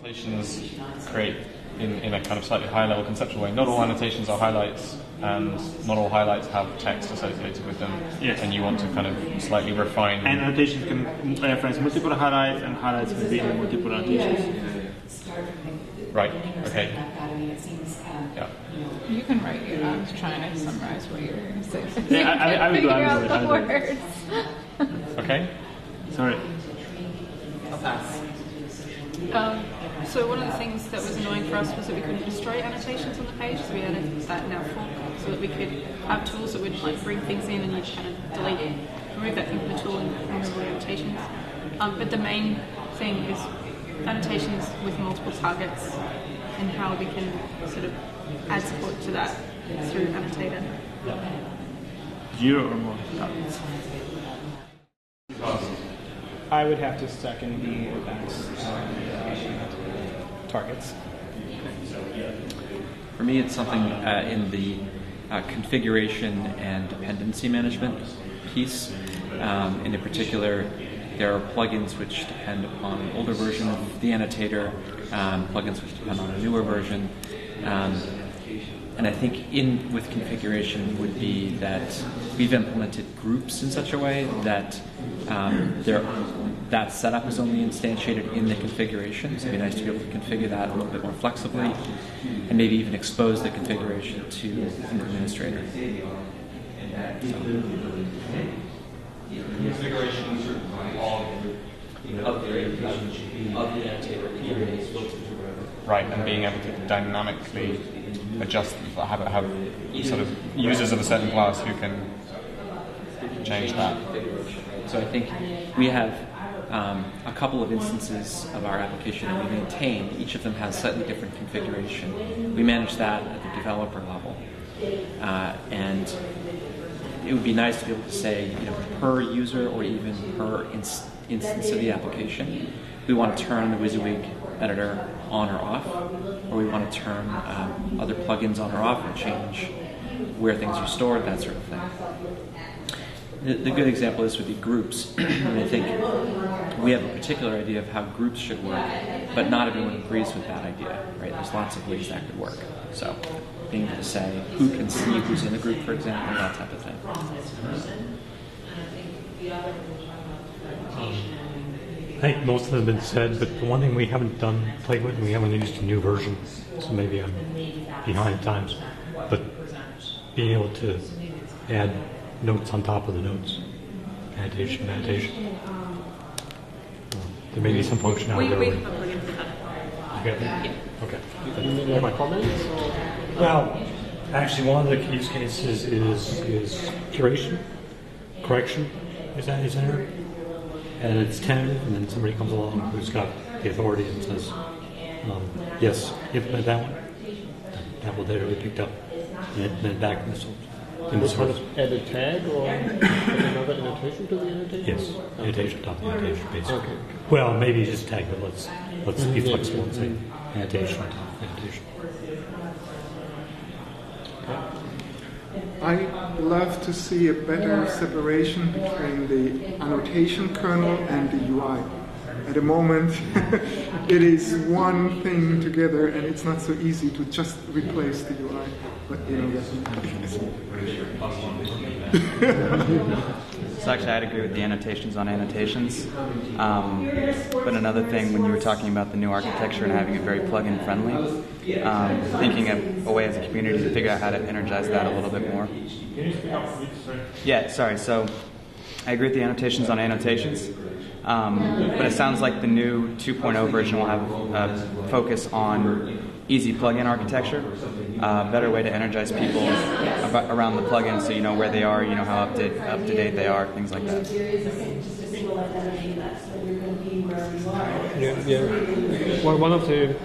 Annotations create in a kind of slightly higher level conceptual way. Not all annotations are highlights, and not all highlights have text associated with them. Yes. And you want to kind of slightly refine. And annotations can reference multiple highlights, and highlights can be in multiple annotations. Right. Okay. Yeah. You can write it. I was trying to summarize what you were going to say. Yeah, I will do. Figure out the words. Okay. Sorry. I'll pass. So one of the things that was annoying for us was that we couldn't destroy annotations on the page, so we added that in our fork so that we could have tools that would like bring things in and you kind of delete it, remove that thing from the tool and remove the annotations. But the main thing is annotations with multiple targets and how we can sort of add support to that through Annotator. 0 or more targets. I would have to second the advanced targets. For me, it's something in the configuration and dependency management piece. And in particular, there are plugins which depend upon an older version of the Annotator, plugins which depend on a newer version. And I think with configuration would be that we've implemented groups in such a way that that setup is only instantiated in the configuration. So it'd be nice to be able to configure that a little bit more flexibly and maybe even expose the configuration to an administrator. Configuration of the annotator right, and being able to dynamically adjust, have sort of users of a certain class who can change that. So I think we have a couple of instances of our application that we maintain. Each of them has slightly different configuration. We manage that at the developer level. And it would be nice to be able to say, per user or even per instance of the application, we want to turn the WYSIWYG editor on or off, or we want to turn other plugins on or off and change where things are stored, that sort of thing. The good example of this would be groups. And I think we have a particular idea of how groups should work, but not everyone agrees with that idea, right? There's lots of ways that could work. So being able to say who can see who's in a group, for example, that type of thing. I think most of them have been said, but the one thing we haven't played with, and we haven't used a new version, so maybe I'm behind times, but being able to add notes on top of the notes, annotation. There may be some functionality there. We have a plugin for that. Okay. Yeah. Okay. Any other comments? Well, actually, one of the use cases is curation, correction. Is that there? And it's tentative, and then somebody comes along who's got the authority and says, yes, implement that one. That will there be picked up and then back in the source. Add a tag or another annotation to the annotation? Yes, annotation top of the annotation, basically. Okay. Well, maybe just tag, but let's be flexible and say annotation on top of annotation. I'd love to see a better separation between the annotation kernel and the UI. At the moment, it is one thing together, and it's not so easy to just replace the UI. But So actually, I'd agree with the annotations on annotations. But another thing, when you were talking about the new architecture and having it very plug-in friendly, thinking of a way as a community to figure out how to energize that a little bit more. Yeah, sorry. So I agree with the annotations on annotations. But it sounds like the new 2.0 version will have a focus on easy plugin architecture, better way to energize people around the plugin so you know where they are, you know how up to date they are, things like that. Yeah. Well, one of the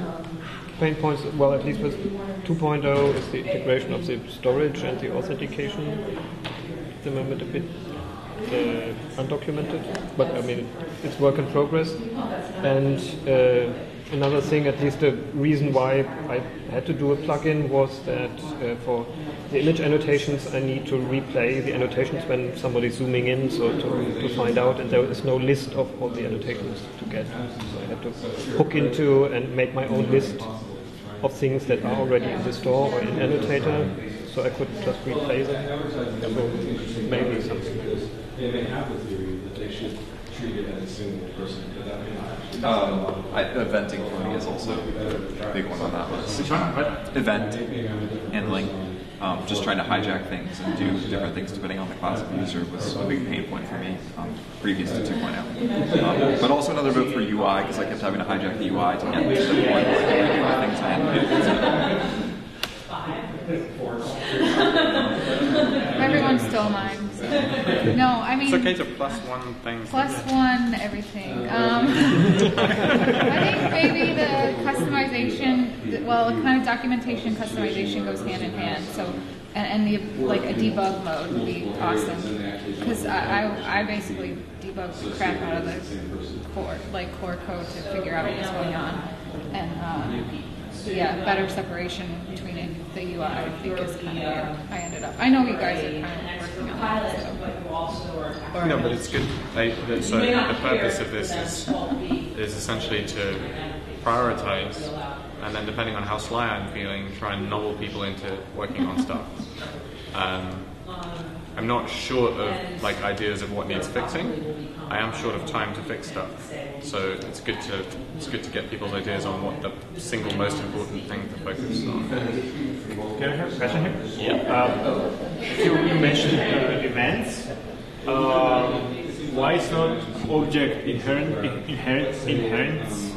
pain points, well, at least with 2.0, is the integration of the storage and the authentication. At the moment, a bit undocumented, but I mean, it's work in progress. And another thing, at least the reason why I had to do a plugin was that for the image annotations I need to replay the annotations when somebody's zooming in, so to find out, and there is no list of all the annotations to get. So I had to hook into and make my own list of things that are already in the store or in Annotator, so I could just replay them. So maybe something. Yeah, they have the theory that they should treat it as a single person. Eventing for me is also a big one on that list. Event handling, just trying to hijack things and do different things depending on the class of user was a big pain point for me previous to 2.0. But also another vote for UI, because I kept having to hijack the UI to get to the point where I could do the things I had to do. Everyone stole mine. So. No, I mean... It's okay to +1 things. +1 everything. I think maybe the customization, well, kind of documentation customization goes hand in hand. So, and the like a debug mode would be awesome, because I basically debug the crap out of the core code to figure out what's going on, and yeah, better separation between the UI I think is kind of where I ended up. I know you guys are kind of working on that. So. No, but it's good. So the purpose of this is essentially to prioritize, and then depending on how sly I'm feeling, try and novel people into working on stuff. I'm not short of ideas of what needs fixing. I am short of time to fix stuff. So it's good to get people's ideas on what the single most important thing to focus on. Can I have a question here? Yeah. You mentioned events. Why is not object inherent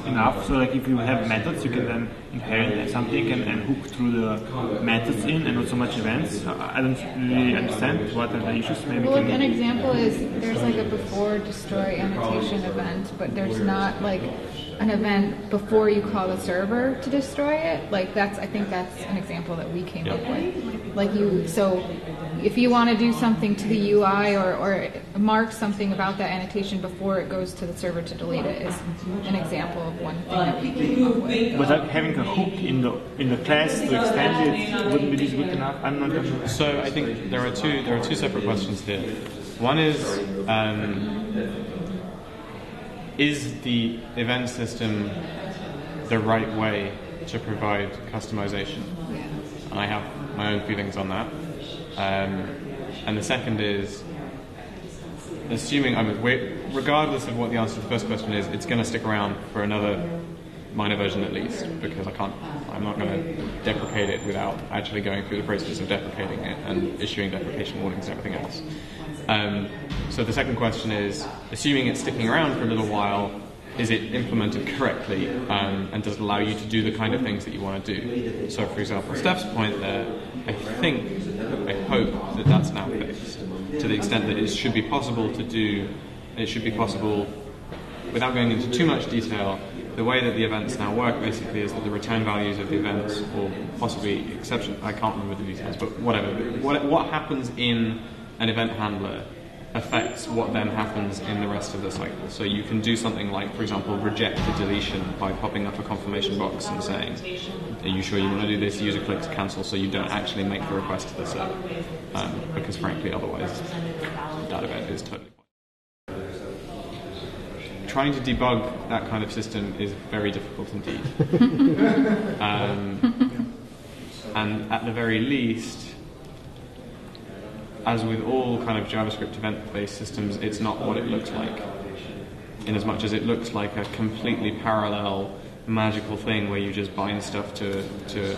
enough? So if you have methods, you can then inherit something and hook through the methods in, and not so much events. I don't really understand what are the issues. Maybe well, an example is there's a before destroy annotation event, but there's not an event before you call the server to destroy it. I think that's an example that we came up with. So if you want to do something to the UI or mark something about that annotation before it goes to the server to delete it is an example of one thing that we came up with. Without having a hook in the class to extend it, wouldn't be this good enough? I'm not sure. So I think there are two separate questions here. One is the event system the right way to provide customization? Yeah. And I have my own feelings on that. And the second is, assuming, regardless of what the answer to the first question is, it's going to stick around for another minor version at least, because I'm not going to deprecate it without actually going through the process of deprecating it and issuing deprecation warnings and everything else. So the second question is, assuming it's sticking around for a little while, is it implemented correctly, and does it allow you to do the kind of things that you want to do? So for example, Steph's point there, I hope that that's now fixed, to the extent that it should be possible without going into too much detail. The way that the events now work basically is that the return values of the events, or possibly exception, I can't remember the details, but whatever, what happens in an event handler affects what then happens in the rest of the cycle. So you can do something like, for example, reject a deletion by popping up a confirmation box and saying, are you sure you want to do this? User clicks cancel, so you don't actually make the request to the server. Because frankly, otherwise, that event is totally pointless. Trying to debug that kind of system is very difficult indeed. And at the very least, as with all kind of JavaScript event-based systems, it's not what it looks like. In as much as it looks like a completely parallel, magical thing where you just bind stuff to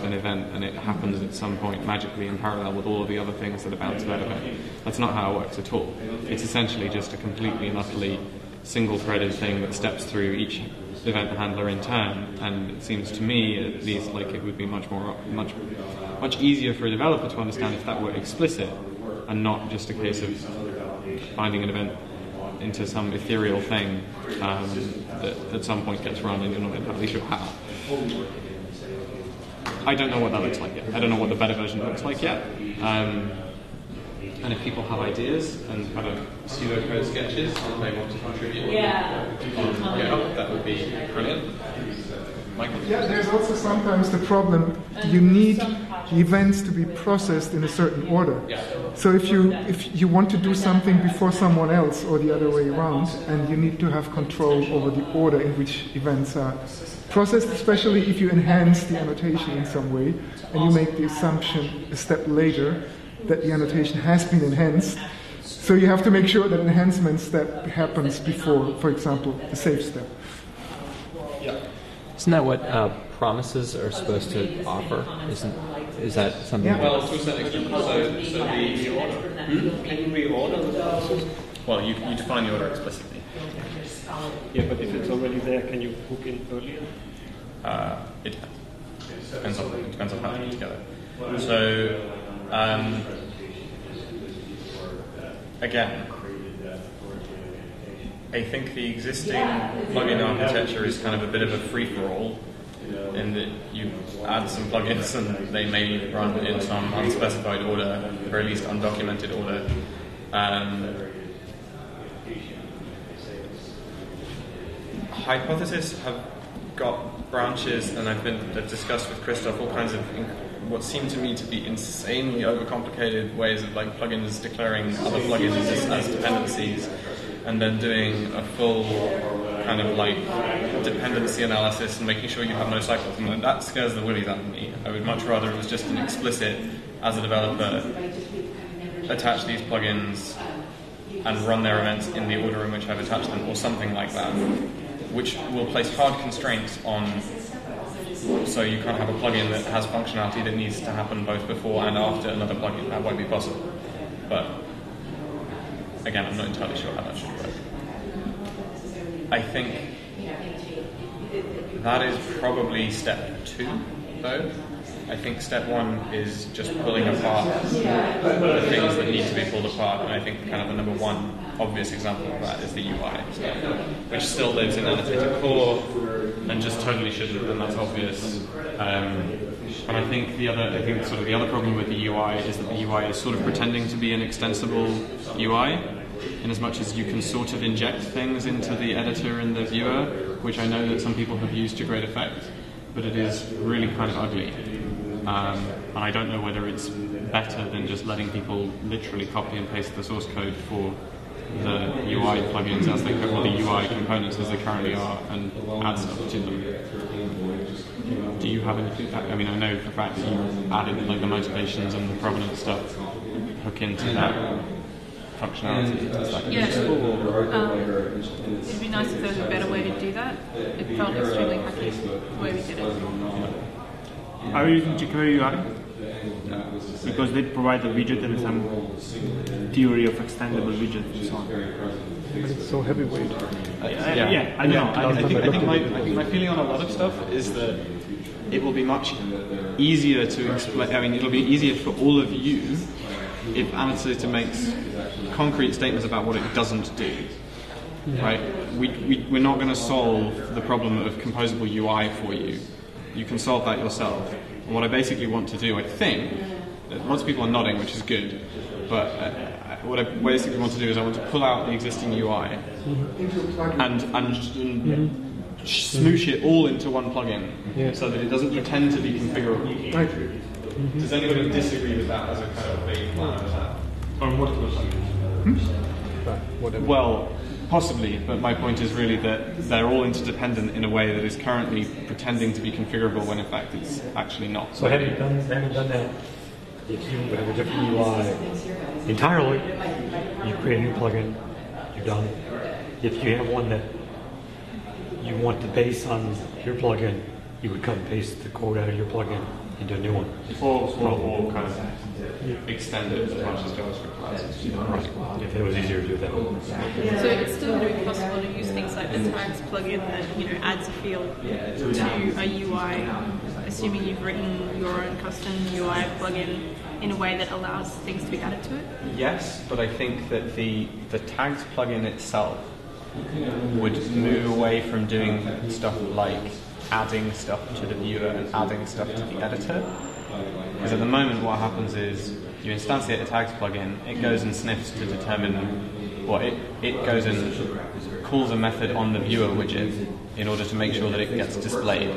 an event and it happens at some point magically in parallel with all of the other things that are bound to that event. That's not how it works at all. It's essentially just a completely and utterly single-threaded thing that steps through each event handler in turn, and it seems to me at least like it would be much easier for a developer to understand if that were explicit and not just a case of finding an event into some ethereal thing that at some point gets run and you're not entirely sure how. I don't know what that looks like yet. I don't know what the better version looks like yet. And if people have ideas and kind of pseudocode sketches that they want to contribute on GitHub, that would be brilliant. Michael? Yeah, there's also sometimes the problem you need the events to be processed in a certain order. So if you want to do something before someone else or the other way around, and you need to have control over the order in which events are processed, especially if you enhance the annotation in some way, and you make the assumption a step later that the annotation has been enhanced. So you have to make sure that enhancement step happens before, for example, the save step. Isn't that what promises are supposed to offer? Is that something? Yeah. Well, to a certain extent. So the order. Can you reorder the promises? Well, you define the order explicitly. Yeah, but if it's already there, can you hook in earlier? It depends on how they put together. So again, I think the existing plugin architecture is kind of a bit of a free-for-all in that you add some plugins and they may run in some unspecified order, or at least undocumented order. Hypothesis have got branches, and I've discussed with Christoph all kinds of what seem to me to be insanely overcomplicated ways of like plugins declaring other plugins as dependencies, and then doing a full kind of like dependency analysis and making sure you have no cycles. And that scares the willies out of me. I would much rather it was just an explicit, as a developer, attach these plugins and run their events in the order in which I've attached them, or something like that, which will place hard constraints on. So you can't have a plugin that has functionality that needs to happen both before and after another plugin. That won't be possible. But again, I'm not entirely sure how that should work. I think that is probably step 2, though. I think step 1 is just pulling apart the things that need to be pulled apart, and I think kind of the number 1 obvious example of that is the UI, which still lives in Annotator core and just totally shouldn't, and that's obvious. And I think the other problem with the UI is that the UI is sort of pretending to be an extensible UI, in as much as you can sort of inject things into the editor and the viewer, which I know that some people have used to great effect, but it is really kind of ugly. And I don't know whether it's better than just letting people literally copy and paste the source code for the UI plugins as they or the UI components as they currently are and add stuff to them. Do you have any feedback? I mean, I know for a fact that you added like the motivations and the provenance stuff hook into that functionality. Yeah. It'd be nice if there was a better way to do that. It felt extremely hacky the way we did it. Are you using jQuery UI? Because they provide a widget and some theory of extendable widgets and so on. But it's so heavyweight. Yeah, I don't know. I think my feeling on a lot of stuff is that it will be much easier to explain. I mean, it'll be easier for all of you if Annotator makes concrete statements about what it doesn't do. Right? We're not going to solve the problem of composable UI for you. You can solve that yourself. And what I basically want to do, I think, lots of people are nodding, which is good, but what I basically want to do is I want to pull out the existing UI and smoosh it all into one plugin so that it doesn't pretend to be configurable. Does anybody disagree with that as a kind of vague plan? Or multiple plugins? Well, possibly, but my point is really that they're all interdependent in a way that is currently pretending to be configurable when in fact it's actually not. So have you done that? If you have a different UI entirely, you create a new plugin, you're done. If you have one that you want to base on your plugin, you would cut and paste the code out of your plugin into a new one. Or kind of extend it as much as JavaScript classes. Right. If it was easier to do that. So it's still going to be possible to use things like the tags plugin that adds a field to a UI, assuming you've written your own custom UI plugin in a way that allows things to be added to it? Yes, but I think that the tags plugin itself would move away from doing stuff like adding stuff to the viewer and adding stuff to the editor. Because at the moment what happens is you instantiate a tags plugin, it goes and sniffs to determine, well, it goes and calls a method on the viewer widget in order to make sure that it gets displayed,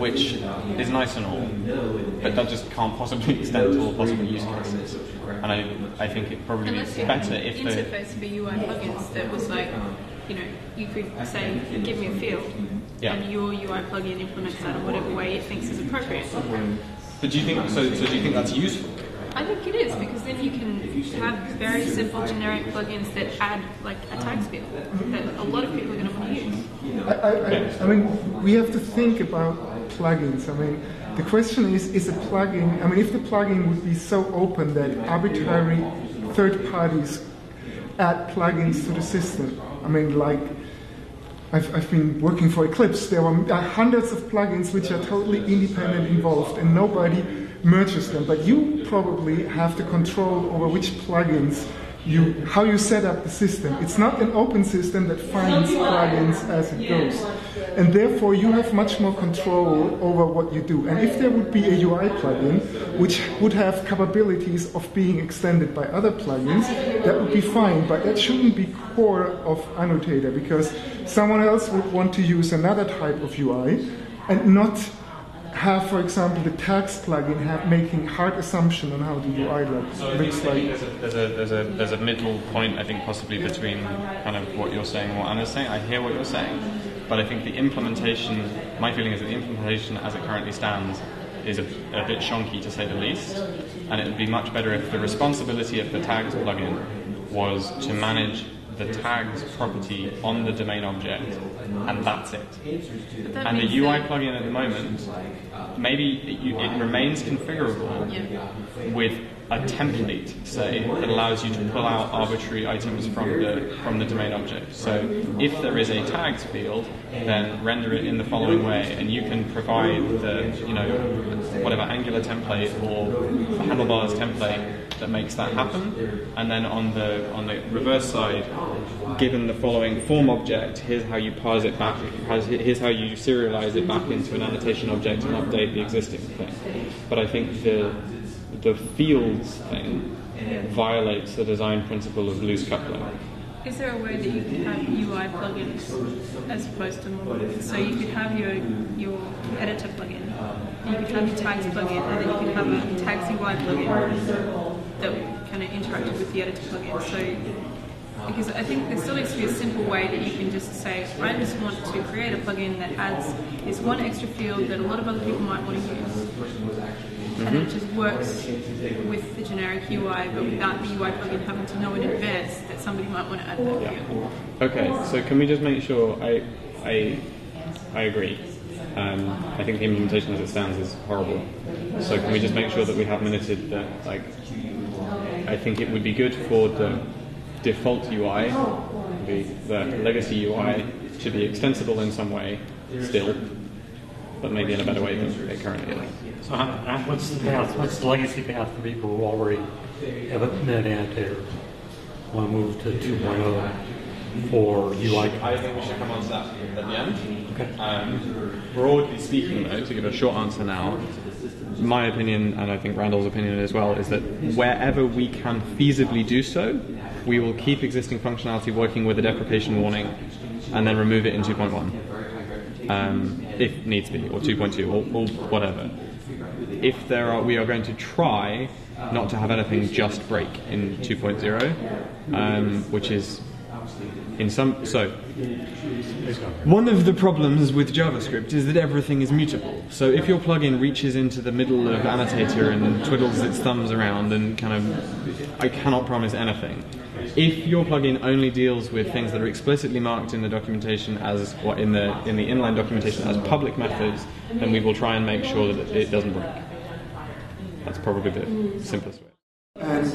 which is nice and all, but that just can't possibly extend to all possible use cases. And I think it probably is better if the interface for UI plugins that was like, you could say, give me a field, and your UI plugin implements that in whatever way it thinks is appropriate. But do you think so? Do you think that's useful? I think it is, because then you can have very simple generic plugins that add like a tags field that a lot of people are going to want to use. I mean, we have to think about plugins. I mean, the question is a plugin, I mean, if the plugin would be so open that arbitrary third parties add plugins to the system, I mean, like, I've been working for Eclipse, there were hundreds of plugins which are totally independent involved and nobody merges them, but you probably have the control over which plugins how you set up the system. It's not an open system that finds plugins as it goes. And therefore you have much more control over what you do. And if there would be a UI plugin which would have capabilities of being extended by other plugins, that would be fine, but that shouldn't be core of Annotator, because someone else would want to use another type of UI and not have, for example, the tags plugin making hard assumption on how the UI looks like. There's a middle point, I think, possibly between kind of what you're saying and what Anna's saying. I hear what you're saying, but I think the implementation, my feeling is that the implementation as it currently stands is a bit shonky, to say the least, and it would be much better if the responsibility of the tags plugin was to manage the tags property on the domain object, and that's it. And the UI plugin at the moment, maybe it remains configurable with a template, say, that allows you to pull out arbitrary items from the domain object. So if there is a tags field, then render it in the following way, and you can provide the whatever Angular template or handlebars template that makes that happen. And then on the reverse side, given the following form object, here's how you parse it back. Here's how you serialize it back into an annotation object and update the existing thing. But I think the fields thing violates the design principle of loose coupling. Is there a way that you could have UI plugins as opposed to more? So you could have your editor plugin, and you could have your tags plugin, and then you could have a tags UI plugin that kind of interacted with the editor plugin. So, because I think there still needs to be a simple way that you can just say, I just want to create a plugin that adds this one extra field that a lot of other people might want to use. And then it just works with the generic UI, but without the UI plugin having to know in advance that somebody might want to add that field. Okay, so can we just make sure, I agree. I think the implementation as it stands is horrible. So can we just make sure that we have minuted that, like, I think it would be good for the default UI, the legacy UI, to be extensible in some way still, but maybe in a better way than it currently is. So what's the path? What's the legacy path for people who already have a net annotator? Want to move to 2.0 for UI? I think we should come on to that at the end. Okay. Broadly speaking, though, to give a short answer now, my opinion, and I think Randall's opinion as well, is that wherever we can feasibly do so, we will keep existing functionality working with a deprecation warning and then remove it in 2.1. If needs be, or 2.2, or whatever. If we are going to try not to have anything just break in 2.0, which is in some. So, one of the problems with JavaScript is that everything is mutable. So if your plugin reaches into the middle of Annotator and twiddles its thumbs around and kind of, I cannot promise anything. If your plugin only deals with things that are explicitly marked in the documentation as, or in the inline documentation as public methods, then we will try and make sure that it doesn't break. That's probably the simplest way. And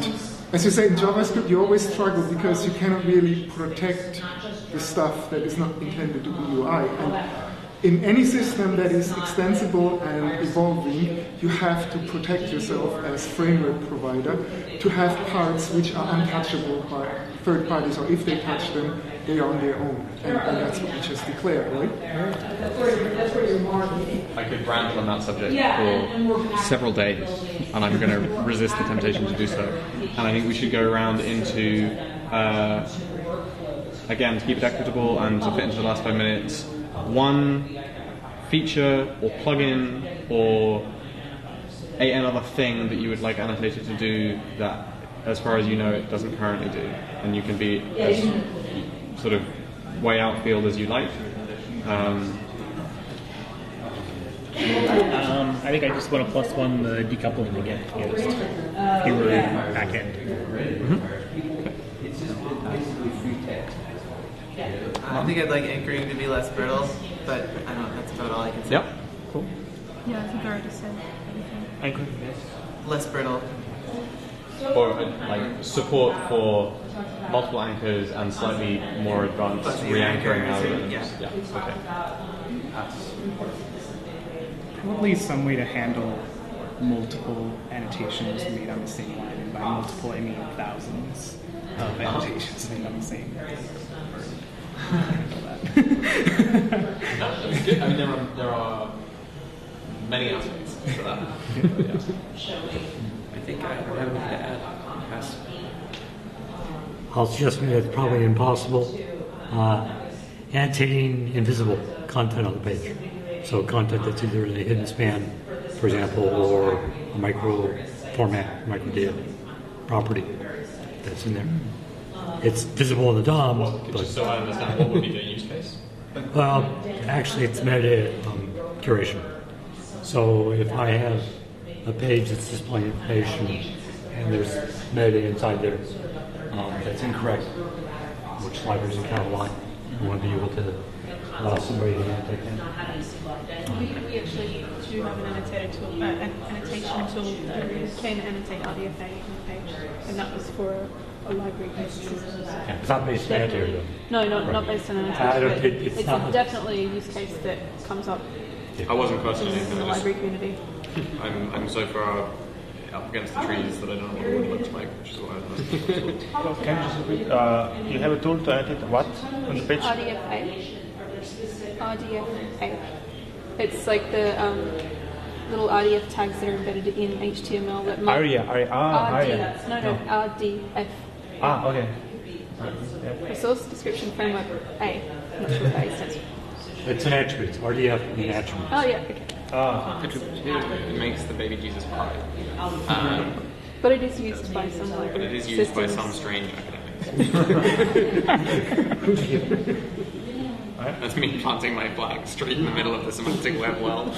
as you say, in JavaScript you always struggle because you cannot really protect the stuff that is not intended to be UI. And in any system that is extensible and evolving, you have to protect yourself as framework provider to have parts which are untouchable by third parties, or if they touch them, they are on their own. And that's what we just declared, right? I could rant on that subject for several days, and I'm going to resist the temptation to do so. And I think we should go around into again, to keep it equitable and to fit into the last 5 minutes, one feature or plugin or another thing that you would like Annotator to do that, as far as you know, it doesn't currently do, and you can be as sort of way outfield as you like. I think I just want to +1 the decoupling to get used. Fewer backend. I think I'd like anchoring to be less brittle, but I don't know, that's about all I can say. Yep. Cool. Yeah, I think I already said everything. Anchoring, yes. Less brittle. Or like support for multiple anchors and slightly more advanced re-anchoring algorithms. Yeah. Okay. Probably some way to handle multiple annotations made on the same line, and by multiple I mean thousands of annotations made on the same line. That's good. I mean, there are many aspects to that. I think I don't have anything to add. Pass. I'll suggest that it's probably impossible. Annotating invisible content on the page. So content that's either in a hidden span, for example, or a micro format, micro data property that's in there. It's visible in the DOM. Just so I understand, what would be the use case? Well, actually, it's metadata curation. So if I have a page that's displaying information and there's metadata inside there that's incorrect, which libraries encounter a lot, you want to be able to allow somebody to annotate that. We actually do have an annotator tool, an annotation tool that you can annotate RDFA on the page, and that was for a library use case. Yeah, it's not based on Annotator, though. No, not based on Annotator. It's definitely a use case that comes up. I wasn't questioning in the library community. I'm so far up against the trees that I don't know what it would look like, which is why I was Can you just repeat? You have a tool to annotate what on the page? RDFA. It's like the little RDF tags that are embedded in HTML that might... ARIA. No, RDF. Ah, okay. Resource Description Framework A. I'm not sure what A stands for. It's an attribute. It's RDF and attributes. Oh, yeah, okay. It makes the baby Jesus pie. But it is used by some library But it is used by some strange academics. That's me planting my flag straight in the middle of the semantic web world.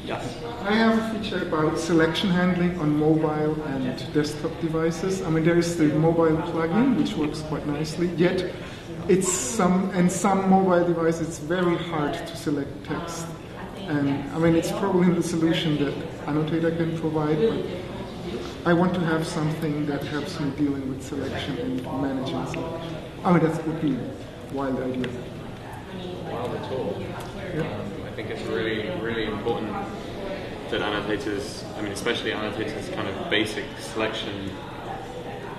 Yes. I have a feature about selection handling on mobile and desktop devices. I mean, there is the mobile plugin, which works quite nicely, yet it's some mobile devices, it's very hard to select text. And I mean, it's probably the solution that Annotator can provide, but I want to have something that helps me dealing with selection and managing selection. I mean, that would be a wild idea. Wild at all. I think it's really, really important that annotators, I mean, especially annotators, kind of basic selection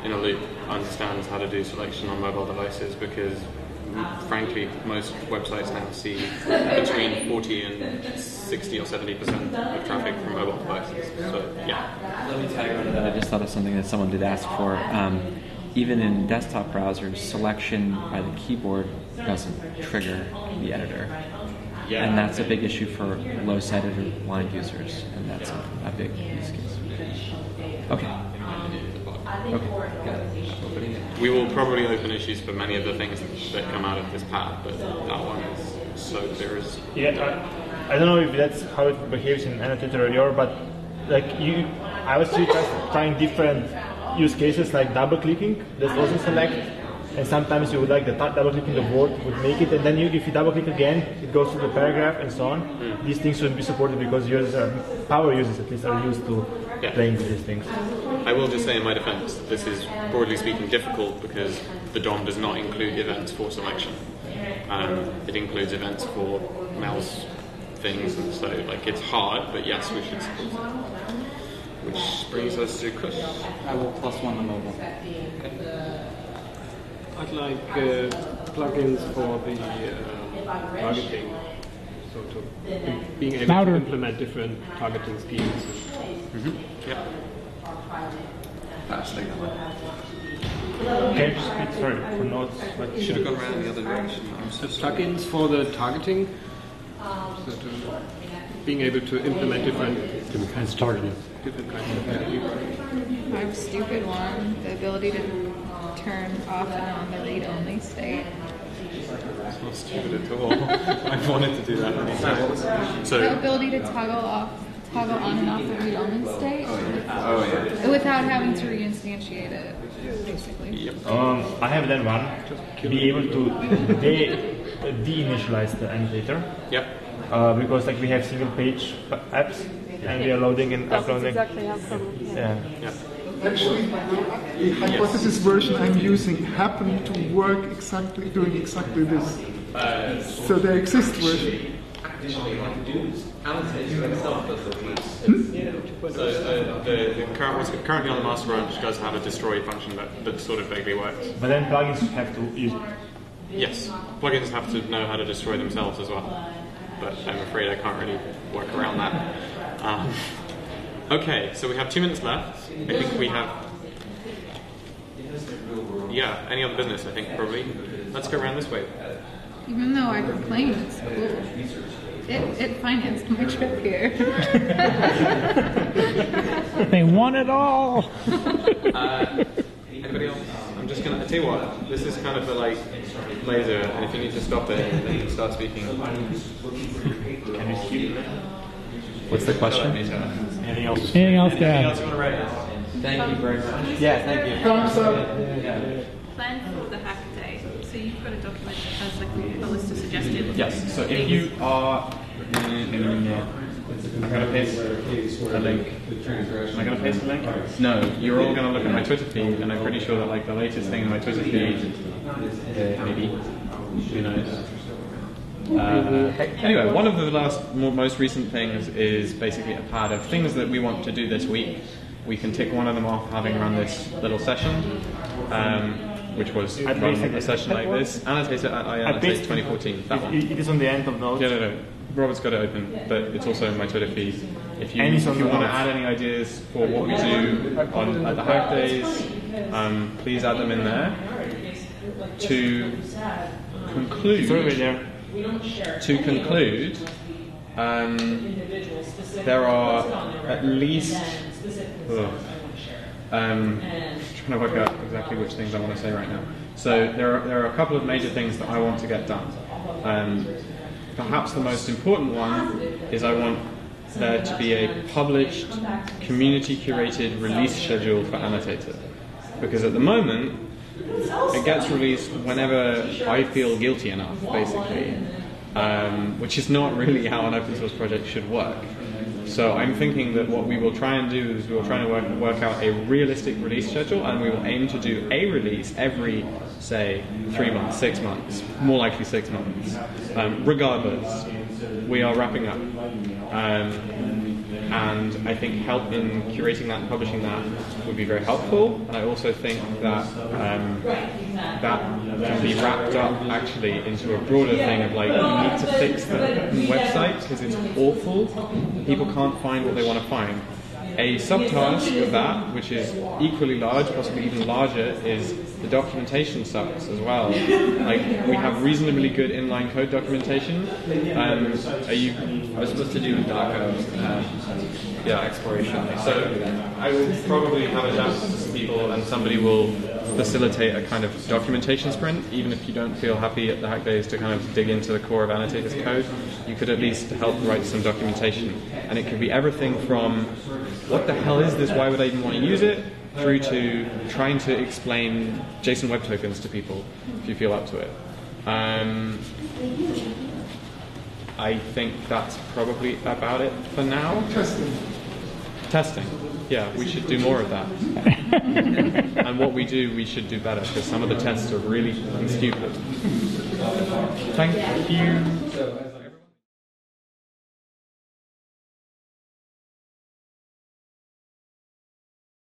in a loop understands how to do selection on mobile devices, because frankly most websites now see between 40 and 60 or 70% of traffic from mobile devices. So yeah. Let me tag on to that. I just thought of something that someone did ask for. Even in desktop browsers, selection by the keyboard doesn't trigger the editor. Yeah. And that's a big issue for low-sighted or blind users, and that's a big use case. Okay. We will probably open issues for many of the things that come out of this path, but that one is so clear as... Yeah, I don't know if that's how it behaves in Annotator or your, but like I was trying different use cases like double-clicking, that also select, and sometimes you would like the double-clicking the word would make it, and then if you double-click again, it goes to the paragraph and so on. These things shouldn't be supported because power users at least are used to playing with these things. I will just say in my defense that this is, broadly speaking, difficult because the DOM does not include events for selection. It includes events for mouse things, and so like it's hard, but yes, we should support it. Which brings us to Chris. I will +1 the mobile. I'd like plugins for the targeting, so to being able to implement different targeting schemes. Pass, take that one. Can you just speak, sorry, for notes? Should have gone around the other direction. The plugins for the targeting, so being able to implement different kinds of targeting. Different kinds of targeting. I have a stupid one, the ability to turn off and on the read-only state. It's not stupid at all. I've wanted to do that many times. The ability to toggle on and off the read-only state. Oh yeah. Without having to reinstantiate it, basically. I have then one to be able to de-initialize the annotator. Yep. Because like we have single page apps and we are loading and uploading. That's exactly how problems. Yeah. Actually, the hypothesis version I'm using happened to work doing exactly this. So there exists version. The current, what's currently on the master branch does have a destroy function that sort of vaguely works. But then plugins have to use. Yes, plugins have to know how to destroy themselves as well. But I'm afraid I can't really work around that. Okay, so we have 2 minutes left. I think we have... Yeah, any other business, I think, probably. Let's go around this way. Even though I complained at school, it financed my trip here. They want it all! Anybody else? I'm just going to... I tell you what, this is kind of the, like, laser, and if you need to stop it, then you can start speaking. Can you speak? What's the question? Anything else? Anything else, Anything else you want to raise? Thank you very much. Yeah, thank you. Thumbs up. Plan for the hack day. So you've got a document that has like a list of suggested. Yes, so if you are... I'm going to paste a link. Am I going to paste a link? No, you're all going to look at my Twitter feed, and I'm pretty sure that like the latest thing in my Twitter feed, maybe, who knows. Anyway, one of the most recent things is basically a pad of things that we want to do this week. We can tick one of them off having run this little session, which was run a session like this. Annotator at iAnnotate 2014. That one. It is on the end of notes. Yeah, no. Robert's got it open, but it's also in my Twitter feed. If you want to add any ideas for what we do at the hack days, please add them in there. To conclude, there are at least. Trying to work out exactly which things I want to say right now. So there are a couple of major things that I want to get done. Perhaps the most important one is I want there to be a published, community-curated release schedule for Annotator. Because at the moment, it gets released whenever I feel guilty enough, basically, which is not really how an open source project should work. So I'm thinking that what we will try and do is we will try to work out a realistic release schedule, and we will aim to do a release every, say, 3 months, 6 months, more likely 6 months. Regardless, we are wrapping up. And I think help in curating that and publishing that would be very helpful. And I also think that that can be wrapped up actually into a broader thing of like, we need to fix the website because it's awful. People can't find what they want to find. A subtask of that, which is equally large, possibly even larger, is the documentation sucks as well. Like, we have reasonably good inline code documentation. I was supposed to do Docker exploration. So I will probably have a chat to some people, and somebody will facilitate a kind of documentation sprint. Even if you don't feel happy at the hack days to kind of dig into the core of Annotator's code, you could at least help write some documentation. And it could be everything from what the hell is this, why would I even want to use it, through to trying to explain JSON Web Tokens to people, if you feel up to it. I think that's probably about it for now. Testing. Yeah, we should do more of that. And what we do, we should do better, because some of the tests are really stupid. Thank you.